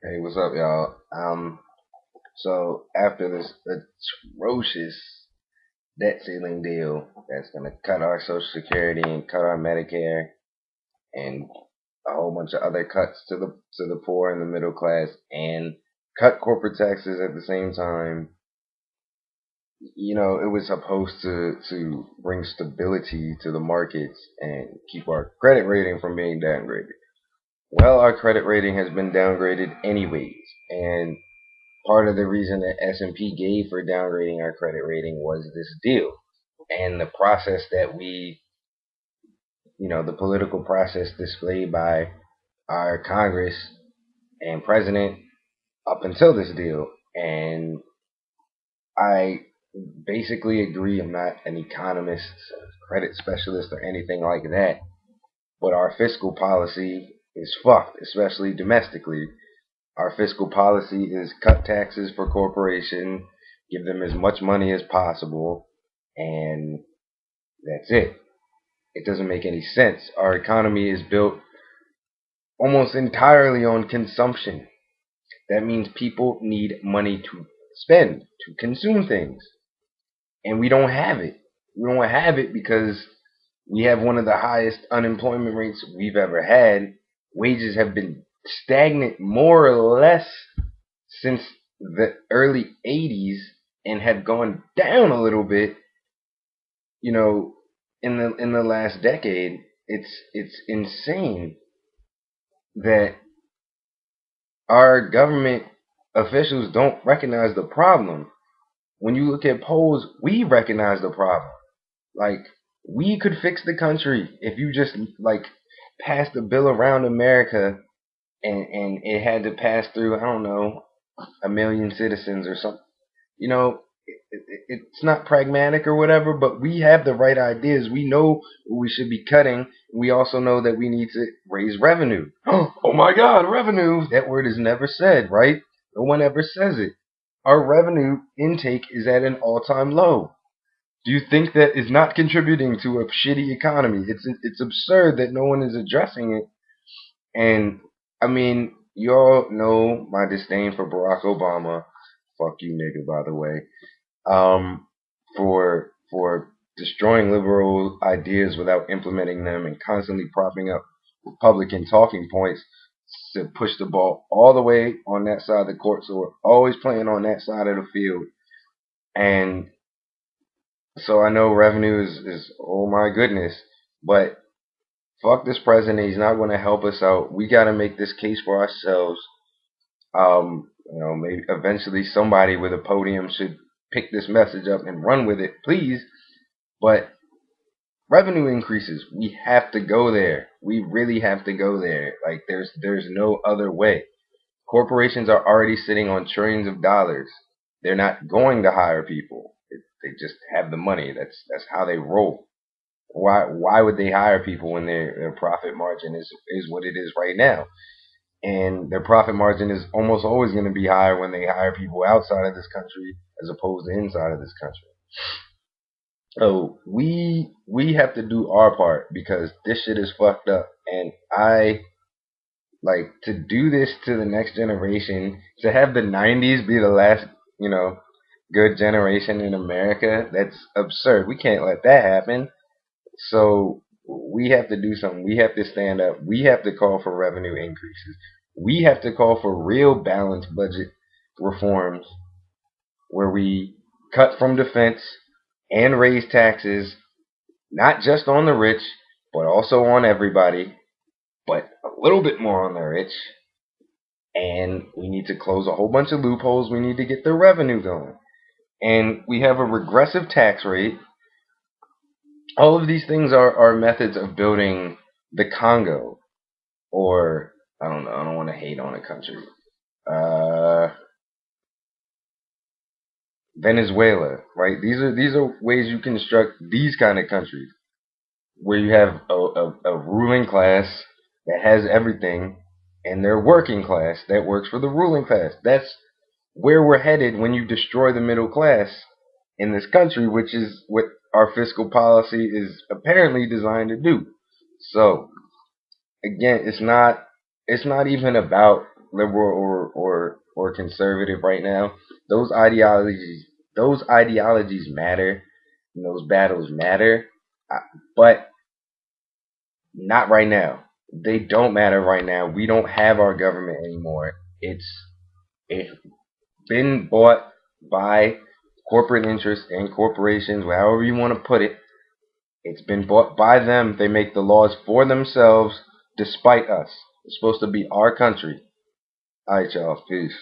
Hey, what's up, y'all? So after this atrocious debt ceiling deal that's gonna cut our Social Security and cut our Medicare and a whole bunch of other cuts to the poor and the middle class and cut corporate taxes at the same time, it was supposed to bring stability to the markets and keep our credit rating from being downgraded. Well, our credit rating has been downgraded anyways, and part of the reason that S&P gave for downgrading our credit rating was this deal and the process that the political process displayed by our Congress and president up until this deal. And I basically agree. I'm not an economist, credit specialist, or anything like that, but our fiscal policy is fucked, especially domestically. Our fiscal policy is cut taxes for corporations, give them as much money as possible, and that's it. It doesn't make any sense. Our economy is built almost entirely on consumption. That means people need money to spend, to consume things, and we don't have it. We don't have it because we have one of the highest unemployment rates we've ever had. Wages have been stagnant more or less since the early 80s and have gone down a little bit, you know, in the last decade. It's insane that our government officials don't recognize the problem. When you look at polls, we recognize the problem. Like, we could fix the country if you just like passed a bill around America and it had to pass through, I don't know, a million citizens or something. You know, it's not pragmatic or whatever, but we have the right ideas. We know what we should be cutting. We also know that we need to raise revenue. Oh my God, revenue! That word is never said, right? No one ever says it. Our revenue intake is at an all-time low. Do you think that is not contributing to a shitty economy? It's absurd that no one is addressing it. And I mean, you all know my disdain for Barack Obama. Fuck you, nigga. By the way, for destroying liberal ideas without implementing them and constantly propping up Republican talking points to push the ball all the way on that side of the court. So we're always playing on that side of the field. And so I know revenue is oh my goodness, but fuck this president. He's not going to help us out. We got to make this case for ourselves. Maybe eventually somebody with a podium should pick this message up and run with it, please. But revenue increases. We have to go there. We really have to go there. Like there's no other way. Corporations are already sitting on trillions of dollars. They're not going to hire people. They just have the money. That's how they roll. Why would they hire people when their profit margin is what it is right now? And their profit margin is almost always going to be higher when they hire people outside of this country as opposed to inside of this country. So we have to do our part because this shit is fucked up, and I like to do this to the next generation. To have the '90s be the last, good generation in America, that's absurd. We can't let that happen. So we have to do something. We have to stand up. We have to call for revenue increases. We have to call for real balanced budget reforms where we cut from defense and raise taxes, not just on the rich, but also on everybody, but a little bit more on the rich. And we need to close a whole bunch of loopholes. We need to get the revenue going. And we have a regressive tax rate. All of these things are methods of building the Congo, or I don't know. I don't want to hate on a country. Uh, Venezuela, right? These are ways you construct these kind of countries where you have a ruling class that has everything, and their working class that works for the ruling class. That's where we're headed when you destroy the middle class in this country, which is what our fiscal policy is apparently designed to do. So again, it's not even about liberal or conservative right now. Those ideologies matter, and those battles matter, but not right now. They don't matter right now. We don't have our government anymore. It's been bought by corporate interests and corporations, however you want to put it. It's been bought by them. They make the laws for themselves despite us. It's supposed to be our country. Alright, y'all. Peace.